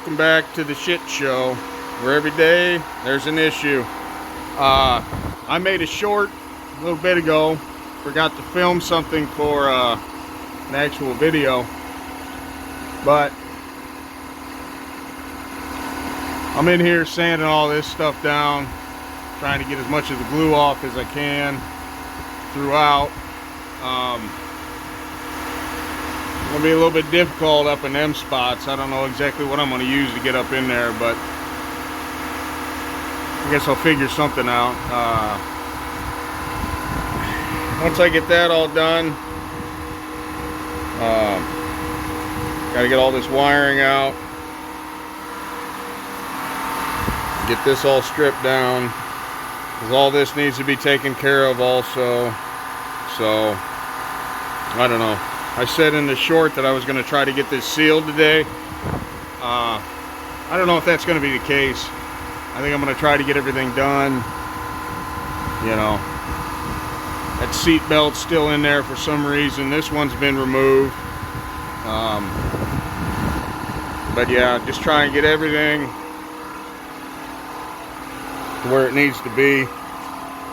welcome back to the shit show, where every day there's an issue. I made a short a little bit ago, forgot to film something for an actual video, but I'm in here sanding all this stuff down, trying to get as much of the glue off as I can throughout. It'll be a little bit difficult up in them spots. I don't know exactly what I'm going to use to get up in there, but I guess I'll figure something out. Once I get that all done, got to get all this wiring out, get this all stripped down, because all this needs to be taken care of also. So I don't know. I said in the short that I was going to try to get this sealed today. I don't know if that's going to be the case. I think I'm going to try to get everything done. You know, that seat belt's still in there for some reason. This one's been removed. But yeah, just try and get everything to where it needs to be.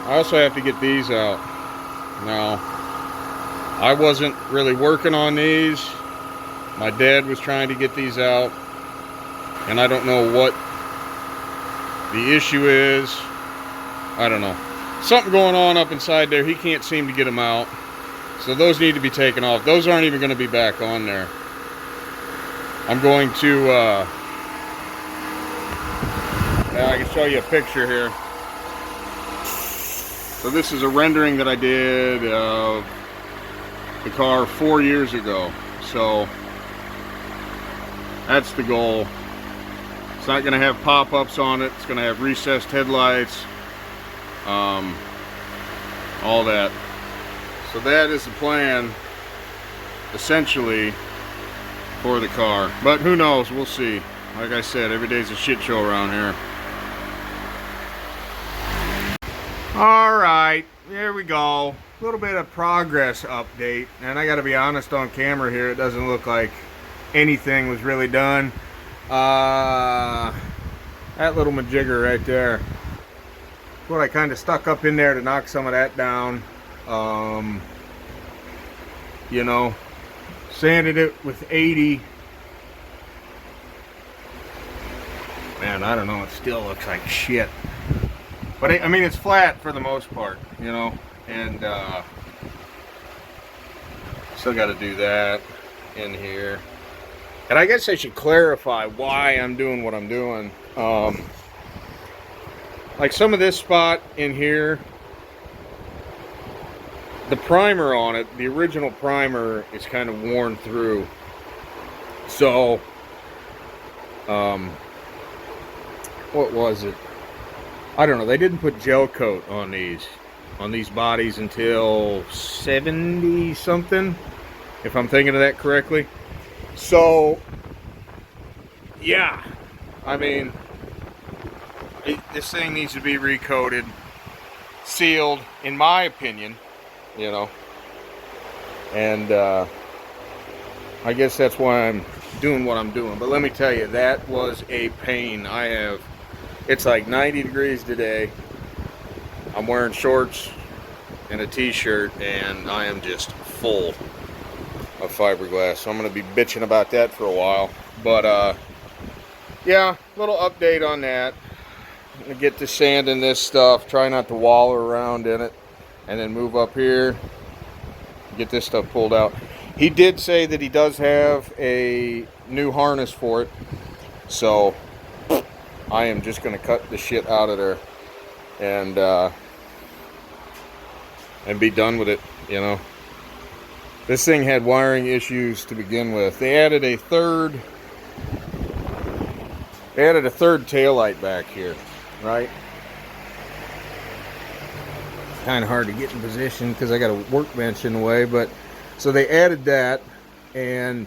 I also have to get these out. Now, I wasn't really working on these. My dad was trying to get these out, and I don't know what the issue is. I don't know. Something going on up inside there. He can't seem to get them out. So those need to be taken off. Those aren't even going to be back on there. I'm going to, I can show you a picture here. So this is a rendering that I did of the car 4 years ago. So that's the goal. It's not going to have pop-ups on it. It's going to have recessed headlights, all that. So that is the plan, essentially, for the car. But who knows? We'll see. Like I said, every day's a shit show around here. All right, there we go. A little bit of progress update, and I got to be honest, on camera here, it doesn't look like anything was really done. That little majigger right there, what I kind of stuck up in there to knock some of that down. You know, sanded it with 80. Man, I don't know, it still looks like shit. But I mean, it's flat for the most part, you know, and still got to do that in here. And I guess I should clarify why I'm doing what I'm doing. Like some of this spot in here, the primer on it, the original primer, is kind of worn through. So, what was it? I don't know. They didn't put gel coat on these bodies until 70 something, if I'm thinking of that correctly. So yeah, I mean, this thing needs to be recoated, sealed, in my opinion, you know. And I guess that's why I'm doing what I'm doing. But let me tell you, that was a pain. It's like 90 degrees today. I'm wearing shorts and a t-shirt, and I am just full of fiberglass. So I'm going to be bitching about that for a while. But yeah, little update on that. I'm going to get to sanding this stuff, try not to wallow around in it, and then move up here, get this stuff pulled out. He did say that he does have a new harness for it, so I am just going to cut the shit out of there and be done with it, you know. This thing had wiring issues to begin with. They added a third taillight back here, right? Kind of hard to get in position because I got a workbench in the way, but so they added that, and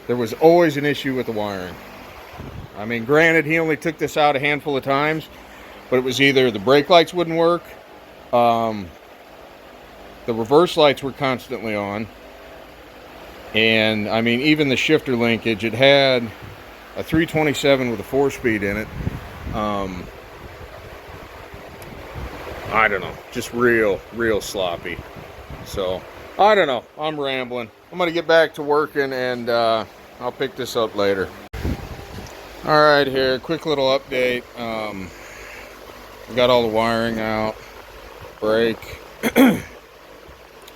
there was always an issue with the wiring. I mean, granted, he only took this out a handful of times, but it was either the brake lights wouldn't work, the reverse lights were constantly on, and I mean, even the shifter linkage, it had a 327 with a 4-speed in it. I don't know, just real sloppy. So I don't know, I'm rambling. I'm gonna get back to working, and I'll pick this up later. All right, here, quick little update. Got all the wiring out, brake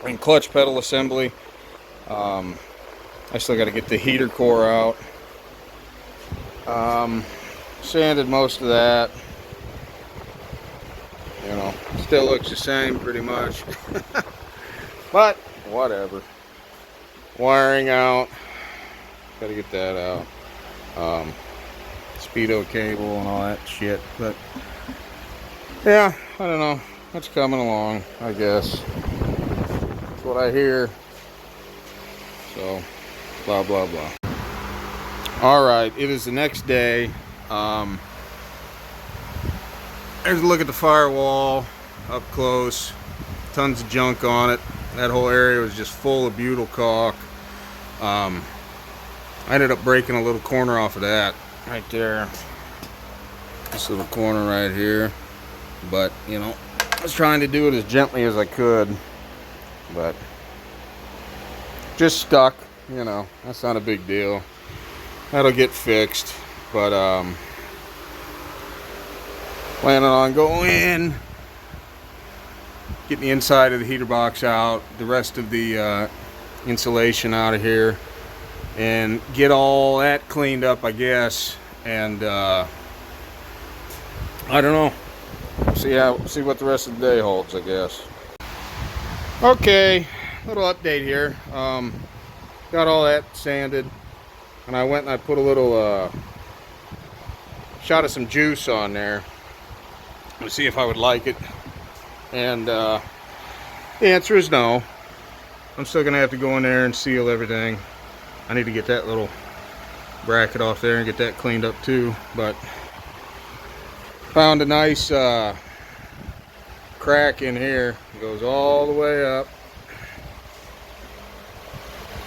and clutch pedal assembly. I still got to get the heater core out. Sanded most of that. You know, still looks the same pretty much. But whatever. Wiring out. Got to get that out. Speedo cable and all that shit. But yeah, I don't know. That's coming along, I guess. That's what I hear. So, blah, blah, blah. Alright, it is the next day. There's a look at the firewall up close. Tons of junk on it. That whole area was just full of butyl caulk. I ended up breaking a little corner off of that right there. This little corner right here. But, you know, I was trying to do it as gently as I could. But just stuck, you know, that's not a big deal. That'll get fixed. But planning on going in, getting the inside of the heater box out, the rest of the insulation out of here, and get all that cleaned up, I guess. And I don't know. See what the rest of the day holds, I guess. Okay, little update here. Got all that sanded, and I went and I put a little shot of some juice on there to see if I would like it. And the answer is no. I'm still gonna have to go in there and seal everything. I need to get that little bracket off there and get that cleaned up too. But found a nice crack in here. It goes all the way up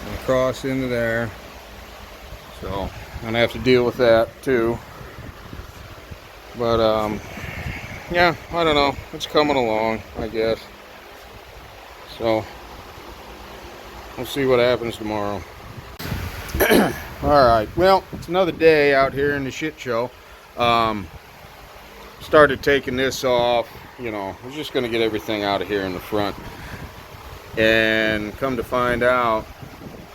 and across into there. So I'm gonna have to deal with that too. But yeah, I don't know. It's coming along, I guess. So we'll see what happens tomorrow. Alright, well, it's another day out here in the shit show. Started taking this off, you know, I was just going to get everything out of here in the front. And come to find out,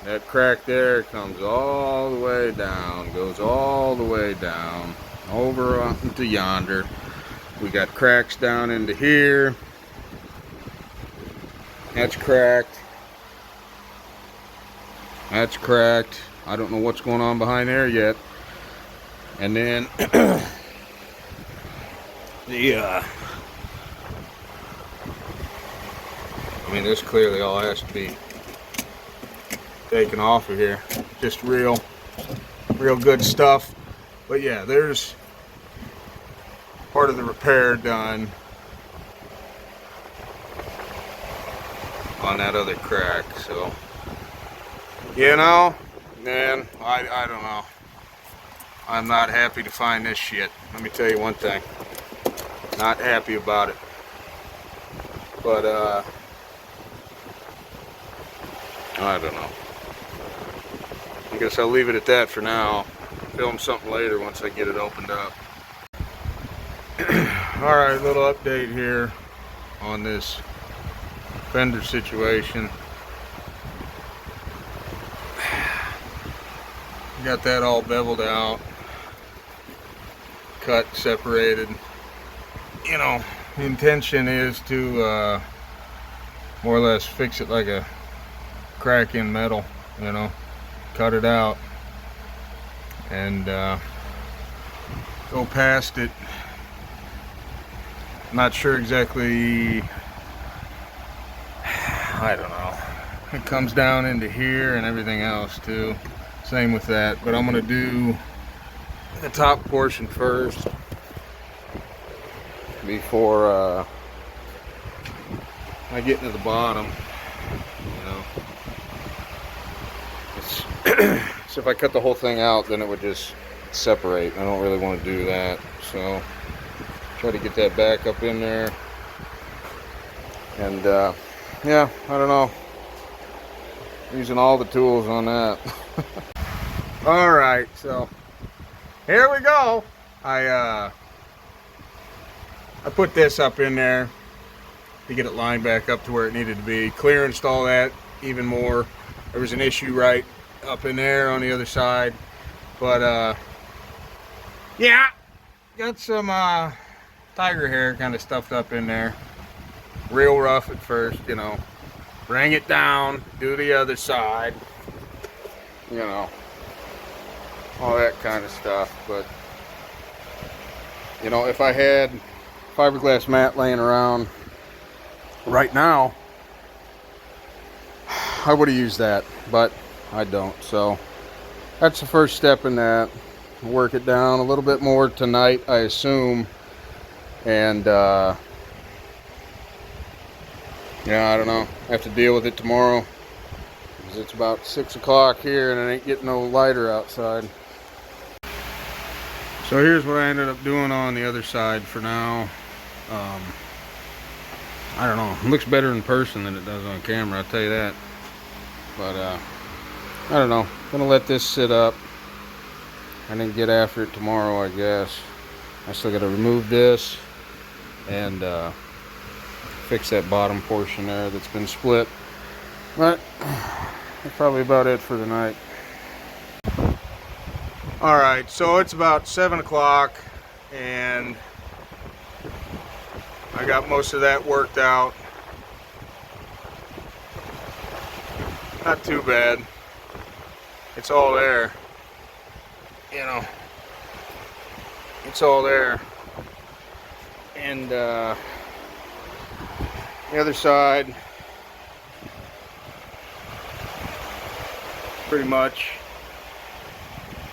that crack there comes all the way down, goes all the way down, over into yonder. We got cracks down into here. That's cracked. That's cracked. I don't know what's going on behind there yet. And then I mean, this clearly all has to be taken off of here. Just real good stuff. But yeah, there's part of the repair done on that other crack. So, you know, man, I don't know. I'm not happy to find this shit. Let me tell you one thing. Not happy about it. But I don't know. I guess I'll leave it at that for now. Film something later once I get it opened up. Alright, little update here on this fender situation. Got that all beveled out, cut, separated. You know, the intention is to more or less fix it like a crack in metal, you know, cut it out and go past it. Not sure exactly, I don't know. It comes down into here and everything else too. Same with that, but I'm gonna do the top portion first before I get into the bottom. You know, so if I cut the whole thing out, then it would just separate. I don't really want to do that, so try to get that back up in there. And yeah, I don't know, using all the tools on that. All right, so here we go. I put this up in there to get it lined back up to where it needed to be. Clearanced all that even more. There was an issue right up in there on the other side, but yeah, got some tiger hair kind of stuffed up in there. Real rough at first, you know. Bring it down, do the other side, you know, all that kind of stuff. But you know, if I had fiberglass mat laying around right now, I would have used that, but I don't. So that's the first step in that. Work it down a little bit more tonight, I assume. And yeah, I don't know. I have to deal with it tomorrow, because it's about 6 o'clock here and it ain't getting no lighter outside. So here's what I ended up doing on the other side for now. I don't know. It looks better in person than it does on camera, I'll tell you that. But I don't know. I'm gonna let this sit up and then get after it tomorrow, I guess. I still gotta remove this and fix that bottom portion there that's been split. But that's probably about it for the night. Alright, so it's about 7 o'clock and I got most of that worked out. Not too bad. It's all there. You know, it's all there. And the other side, pretty much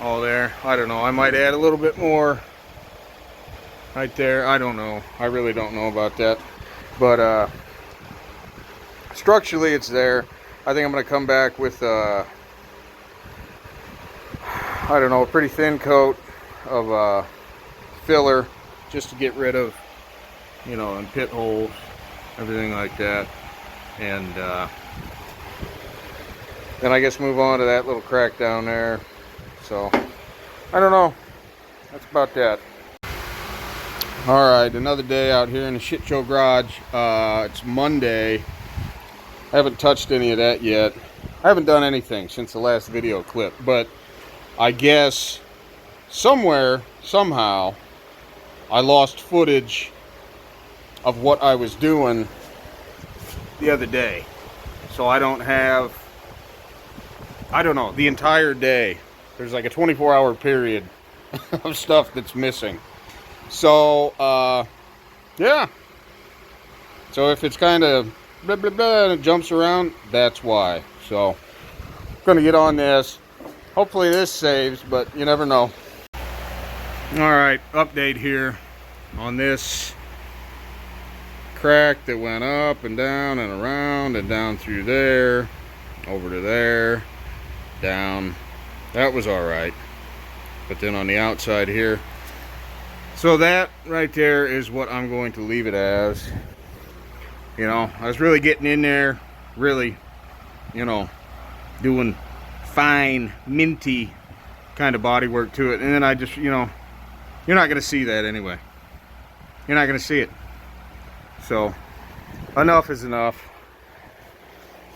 all there. I don't know, I might add a little bit more right there. I don't know, I really don't know about that, but structurally it's there. I think I'm gonna come back with I don't know, a pretty thin coat of filler, just to get rid of, you know, and pit holes, everything like that. And then I guess move on to that little crack down there. So I don't know, that's about that. All right, another day out here in the shit show garage. It's Monday. I haven't touched any of that yet. I haven't done anything since the last video clip, but I guess somewhere, somehow, I lost footage of what I was doing the other day. So I don't have, I don't know, the entire day. There's like a 24-hour period of stuff that's missing. So, yeah. So if it's kind of blah, blah, blah, and it jumps around, that's why. So, I'm going to get on this. Hopefully this saves, but you never know. Alright, update here on this crack that went up and down and around and down through there, over to there, down. That was alright. But then on the outside here, so that right there is what I'm going to leave it as. You know, I was really getting in there, really, you know, doing fine, minty kind of body work to it. And then I just, you know, you're not going to see that anyway. You're not going to see it. So, enough is enough.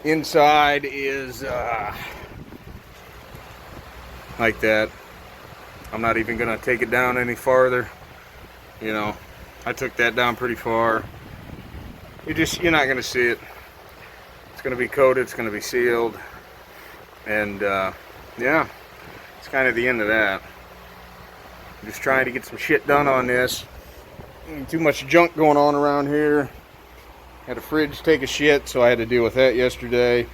Inside is like that. I'm not even going to take it down any farther. You know, I took that down pretty far. You're not going to see it. It's going to be coated, it's going to be sealed. And yeah, it's kind of the end of that. I'm just trying to get some shit done on this. Too much junk going on around here. Had a fridge take a shit, so I had to deal with that yesterday.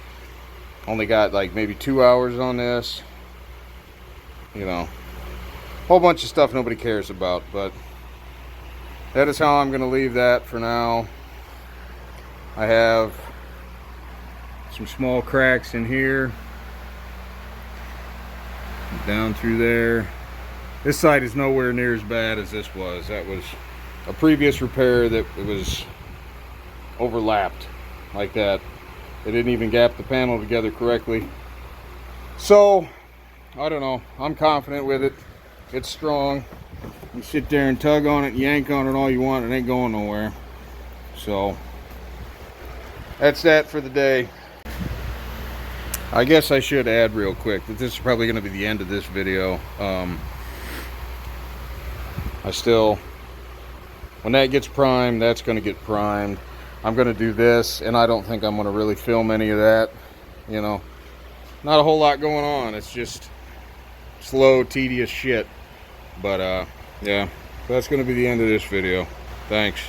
Only got like maybe 2 hours on this. You know, whole bunch of stuff nobody cares about, but that is how I'm going to leave that for now. I have some small cracks in here, down through there, This side is nowhere near as bad as this was. That was a previous repair that it was overlapped like that. They didn't even gap the panel together correctly. So, I don't know. I'm confident with it. It's strong. You sit there and tug on it, yank on it all you want, it ain't going nowhere. So, that's that for the day. I guess I should add real quick that this is probably going to be the end of this video. When that gets primed, that's going to get primed. I'm going to do this, and I don't think I'm going to really film any of that. You know, not a whole lot going on. It's just slow, tedious shit. But, yeah, so that's going to be the end of this video. Thanks.